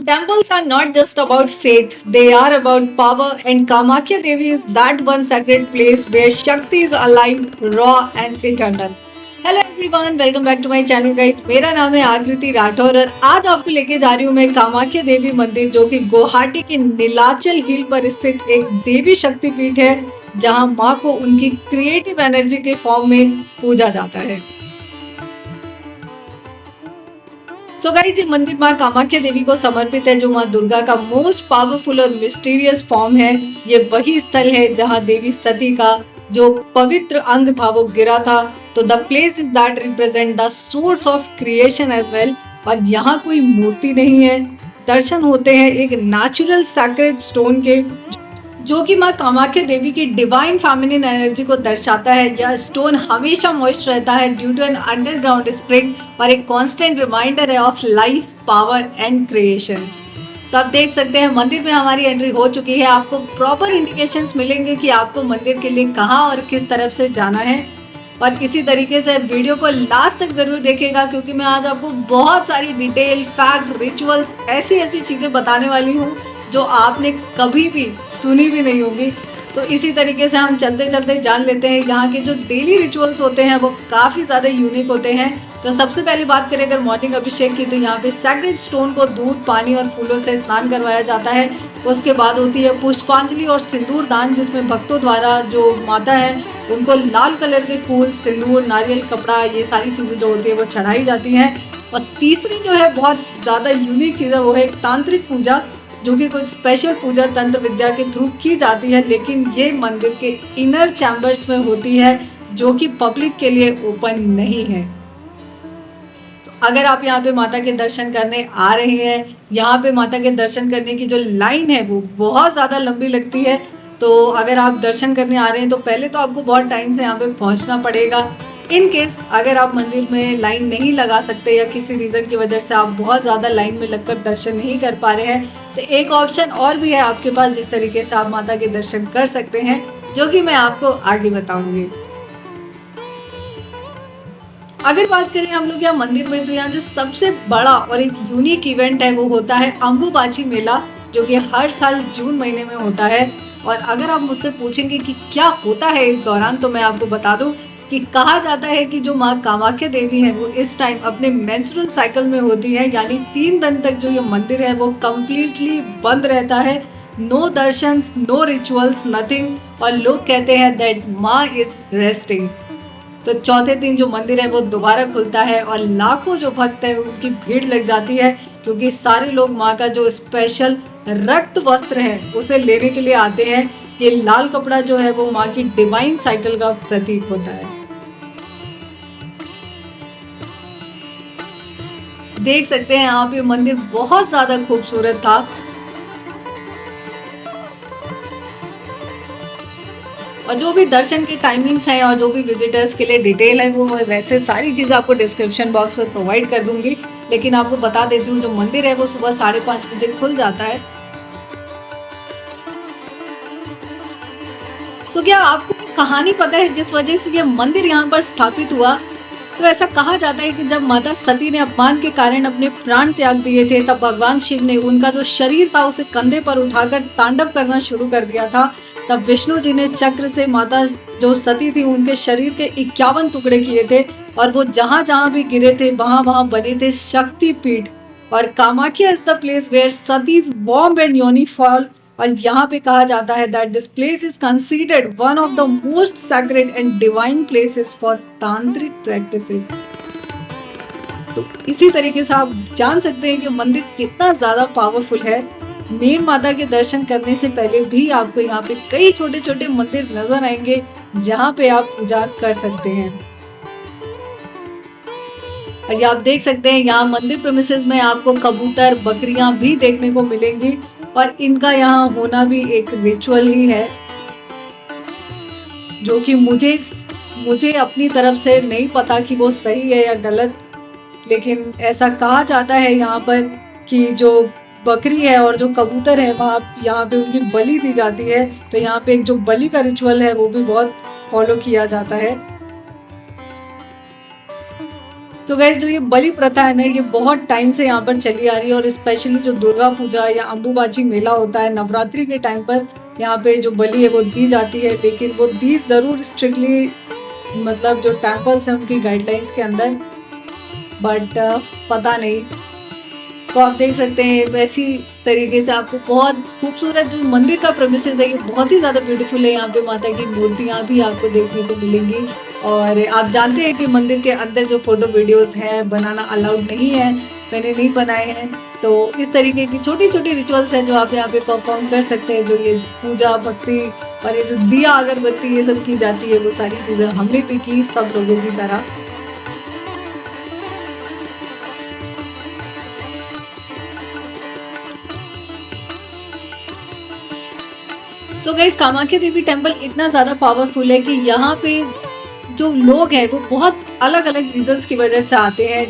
Temples are not just about faith, they are about power, and Kamakya Devi is that one sacred place where Shakti is alive, raw, and eternal. Hello everyone, welcome back to my channel guys. मेरा नाम है आकृति राठौर और आज आपको लेके जा रही हूँ मैं कामाख्या देवी मंदिर, जो कि गुवाहाटी के नीलाचल हिल पर स्थित एक देवी शक्तिपीठ है, जहाँ माँ को उनकी क्रिएटिव एनर्जी के फॉर्म में पूजा जाता है। सो गाइस, ये मंदिर माँ कामाख्या देवी को समर्पित है, जो माँ दुर्गा का मोस्ट पावरफुल और मिस्टीरियस फॉर्म है। ये वही स्थल है जहाँ देवी सती का जो पवित्र अंग था वो गिरा था। तो the place is that represent the source of creation as well. और यहाँ कोई मूर्ति नहीं है, दर्शन होते हैं एक नेचुरल सैक्रेड स्टोन के, जो कि माँ कामाख्या देवी की डिवाइन फेमिनिन एनर्जी को दर्शाता है। यह स्टोन हमेशा मॉइस्ट रहता है due to an underground spring और एक कांस्टेंट रिमाइंडर है of life, power and creation. तो आप देख सकते हैं मंदिर में हमारी एंट्री हो चुकी है। आपको प्रॉपर इंडिकेशंस मिलेंगे कि आपको मंदिर के लिए कहाँ और किस तरफ से जाना है। और इसी तरीके से वीडियो को लास्ट तक जरूर देखिएगा, क्योंकि मैं आज आपको बहुत सारी डिटेल, फैक्ट, रिचुअल्स, ऐसी चीज़ें बताने वाली हूँ जो आपने कभी भी सुनी भी नहीं होगी। तो इसी तरीके से हम चलते चलते जान लेते हैं यहाँ के जो डेली रिचुअल्स होते हैं वो काफ़ी ज़्यादा यूनिक होते हैं। तो सबसे पहले बात करें अगर मॉर्निंग अभिषेक की, तो यहाँ पे सैक्रेड स्टोन को दूध, पानी और फूलों से स्नान करवाया जाता है। उसके बाद होती है पुष्पांजलि और सिंदूर दान, जिसमें भक्तों द्वारा जो माता है उनको लाल कलर के फूल, सिंदूर, नारियल, कपड़ा, ये सारी चीज़ें जो होती है वो चढ़ाई जाती हैं। और तीसरी जो है बहुत ज़्यादा यूनिक चीज़ है, वो है एक तांत्रिक पूजा, जो कि कुछ स्पेशल पूजा तंत्र विद्या के थ्रू की जाती है, लेकिन ये मंदिर के इनर चैम्बर्स में होती है, जो कि पब्लिक के लिए ओपन नहीं है। तो अगर आप यहाँ पे माता के दर्शन करने आ रहे हैं, यहाँ पे माता के दर्शन करने की जो लाइन है वो बहुत ज़्यादा लंबी लगती है। तो अगर आप दर्शन करने आ रहे हैं तो पहले तो आपको बहुत टाइम से यहाँ पे पहुँचना पड़ेगा। इन केस अगर आप मंदिर में लाइन नहीं लगा सकते या किसी रीज़न की वजह से आप बहुत ज़्यादा लाइन में लगकर दर्शन नहीं कर पा रहे हैं, तो एक ऑप्शन और भी है आपके पास, जिस तरीके से आप माता के दर्शन कर सकते हैं, जो कि मैं आपको आगे बताऊंगी। अगर बात करें हम लोग यहाँ मंदिर में, तो यहाँ जो सबसे बड़ा और एक यूनिक इवेंट है वो होता है अंबुबाची मेला, जो कि हर साल जून महीने में होता है। और अगर आप मुझसे पूछेंगे कि क्या होता है इस दौरान, तो मैं आपको बता दूं कि कहा जाता है कि जो माँ कामाख्या देवी है वो इस टाइम अपने मेंस्ट्रुअल साइकिल में होती है, यानी 3 दिन तक जो ये मंदिर है वो कम्प्लीटली बंद रहता है। No darshans, no rituals, nothing. और लोग कहते हैं दैट माँ इज रेस्टिंग। तो चौथे दिन जो मंदिर है वो दोबारा खुलता है और लाखों जो भक्त है उनकी भीड़ लग जाती है, क्योंकि सारे लोग माँ का जो स्पेशल रक्त वस्त्र है उसे लेने के लिए आते हैं। ये लाल कपड़ा जो है वो माँ की डिवाइन साइकिल का प्रतीक होता है। देख सकते हैं यहाँ पे मंदिर बहुत ज्यादा खूबसूरत था। और जो भी दर्शन के टाइमिंग्स हैं और जो भी विजिटर्स के लिए डिटेल है वो वैसे सारी चीज़ आपको डिस्क्रिप्शन बॉक्स में प्रोवाइड कर दूंगी, लेकिन आपको बता देती हूँ जो मंदिर है वो सुबह 5:30 बजे खुल जाता है। तो क्या आपको कहानी पता है जिस वजह से ये मंदिर यहाँ पर स्थापित हुआ? तो ऐसा कहा जाता है कि जब माता सती ने अपमान के कारण अपने प्राण त्याग दिए थे, तब भगवान शिव ने उनका जो शरीर था उसे कंधे पर उठाकर तांडव करना शुरू कर दिया था। तब विष्णु जी ने चक्र से माता जो सती थी उनके शरीर के 51 टुकड़े किए थे, और वो जहाँ जहाँ भी गिरे थे वहाँ वहाँ बने थे शक्तिपीठ। और Kamakhya is the place where Sati's womb and yoni fall. और यहाँ पे कहा जाता है that this place is considered one of the most sacred and divine places for tantric practices. तो इसी तरीके से आप जान सकते हैं कि मंदिर कितना ज्यादा पावरफुल है। मेन माता के दर्शन करने से पहले भी आपको यहाँ पे कई छोटे छोटे मंदिर नजर आएंगे जहाँ पे आप पूजा कर सकते हैं। और ये आप देख सकते हैं यहाँ मंदिर प्रेमिसेस में आपको कबूतर, बकरियां भी देखने को मिलेंगी, और इनका यहाँ होना भी एक रिचुअल ही है, जो कि मुझे अपनी तरफ से नहीं पता कि वो सही है या गलत, लेकिन ऐसा कहा जाता है यहाँ पर कि जो बकरी है और जो कबूतर है वहाँ यहाँ पे उनकी बलि दी जाती है। तो यहाँ पे एक जो बलि का रिचुअल है वो भी बहुत फॉलो किया जाता है। तो गाइस जो ये बलि प्रथा है ना, ये बहुत टाइम से यहाँ पर चली आ रही है और स्पेशली जो दुर्गा पूजा या अम्बुबाची मेला होता है नवरात्रि के टाइम पर यहाँ पे जो बलि है वो दी जाती है, लेकिन वो दी ज़रूर स्ट्रिक्टली मतलब जो टेम्पल्स हैं उनकी गाइडलाइंस के अंदर। बट पता नहीं, तो आप देख सकते हैं वैसी तरीके से आपको बहुत खूबसूरत जो मंदिर का प्रेमिसेस है ये बहुत ही ज़्यादा ब्यूटीफुल है। यहाँ पे माता की मूर्तियाँ भी आपको देखने को मिलेंगी और आप जानते हैं कि मंदिर के अंदर जो फोटो वीडियोस हैं बनाना अलाउड नहीं है, मैंने नहीं बनाए हैं। तो इस तरीके की छोटी छोटी रिचुअल्स हैं जो आप यहाँ पे परफॉर्म कर सकते हैं। जो ये पूजा भक्ति और ये जो दिया अगरबत्ती ये सब की जाती है वो सारी चीज़ें हमने भी की सब लोगों की तरह। तो गाइस कामाख्या देवी टेम्पल इतना ज़्यादा पावरफुल है कि यहाँ पे जो लोग हैं वो बहुत अलग अलग रीजंस की वजह से आते हैं।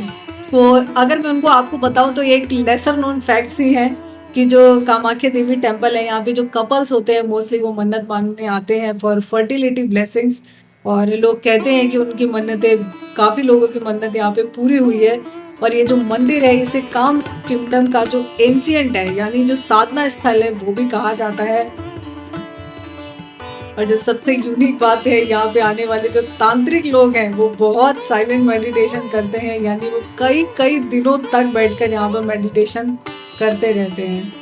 तो अगर मैं उनको आपको बताऊं तो ये एक लेसर नोन फैक्ट्स ही है कि जो कामाख्या देवी टेम्पल है यहाँ पे जो कपल्स होते हैं मोस्टली वो मन्नत मांगने आते हैं फॉर फर्टिलिटी ब्लेसिंग्स। और लोग कहते हैं कि उनकी मन्नतें, काफ़ी लोगों की मन्नत यहाँ पे पूरी हुई है। और ये जो मंदिर है इसे काम किंगडम का जो एंशिएंट है यानी जो साधना स्थल है वो भी कहा जाता है। और जो सबसे यूनिक बात है यहाँ पे आने वाले जो तांत्रिक लोग हैं वो बहुत साइलेंट मेडिटेशन करते हैं, यानी वो कई कई दिनों तक बैठकर यहाँ पर मेडिटेशन करते रहते हैं।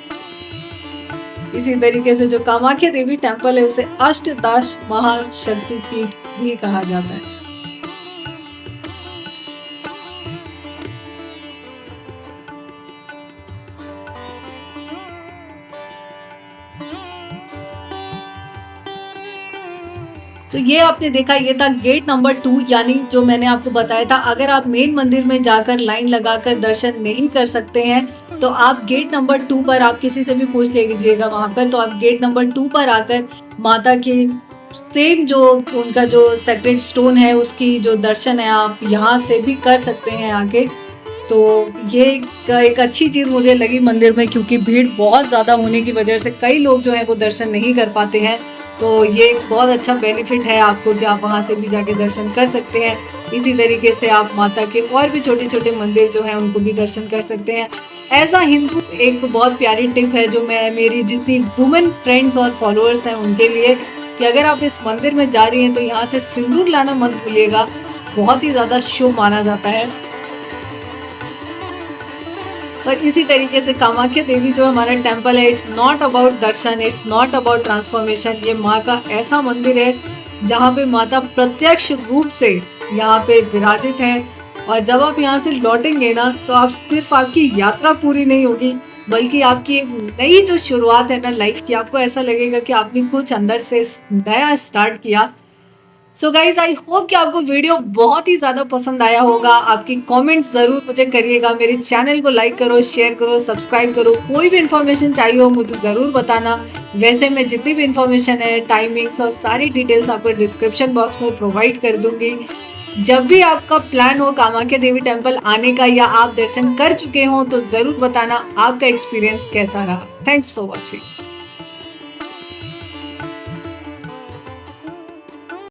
इसी तरीके से जो कामाख्या देवी टेम्पल है उसे अष्टदाश महाशक्तिपीठ भी कहा जाता है। तो ये आपने देखा, ये था गेट नंबर 2 यानी जो मैंने आपको बताया था अगर आप मेन मंदिर में जाकर लाइन लगाकर दर्शन नहीं कर सकते हैं तो आप गेट नंबर 2 पर आप किसी से भी पूछ लीजिएगा वहाँ पर, तो आप गेट नंबर 2 पर आकर माता की सेम जो उनका जो सेक्रेड स्टोन है उसकी जो दर्शन है आप यहाँ से भी कर सकते हैं आके। तो ये एक अच्छी चीज़ मुझे लगी मंदिर में, क्योंकि भीड़ बहुत ज़्यादा होने की वजह से कई लोग जो है वो दर्शन नहीं कर पाते हैं। तो ये एक बहुत अच्छा बेनिफिट है आपको कि आप वहाँ से भी जाके दर्शन कर सकते हैं। इसी तरीके से आप माता के और भी छोटे छोटे मंदिर जो हैं उनको भी दर्शन कर सकते हैं। एज अ हिंदू एक बहुत प्यारी टिप है जो मैं मेरी जितनी वुमेन फ्रेंड्स और फॉलोअर्स हैं उनके लिए, कि अगर आप इस मंदिर में जा रही हैं तो यहाँ से सिंदूर लाना मत भूलिएगा, बहुत ही ज़्यादा शुभ माना जाता है। और इसी तरीके से कामाख्या देवी जो हमारा टेम्पल है it's not about Darshan, it's not about transformation. ये माँ का ऐसा मंदिर है जहाँ पे माता प्रत्यक्ष रूप से यहाँ पे विराजित है। और जब आप यहाँ से लौटेंगे ना तो आप सिर्फ आपकी यात्रा पूरी नहीं होगी बल्कि आपकी एक नई जो शुरुआत है ना लाइफ की, आपको ऐसा लगेगा कि आपने कुछ अंदर से नया स्टार्ट किया। सो गाइज आई होप कि आपको वीडियो बहुत ही ज़्यादा पसंद आया होगा। आपकी कमेंट्स ज़रूर मुझे करिएगा, मेरे चैनल को लाइक करो, शेयर करो, सब्सक्राइब करो। कोई भी इन्फॉर्मेशन चाहिए हो मुझे ज़रूर बताना। वैसे मैं जितनी भी इन्फॉर्मेशन है, टाइमिंग्स और सारी डिटेल्स आपको डिस्क्रिप्शन बॉक्स में प्रोवाइड कर दूंगी। जब भी आपका प्लान हो कामाख्या देवी टेम्पल आने का या आप दर्शन कर चुके हों तो ज़रूर बताना आपका एक्सपीरियंस कैसा रहा। Thanks for watching.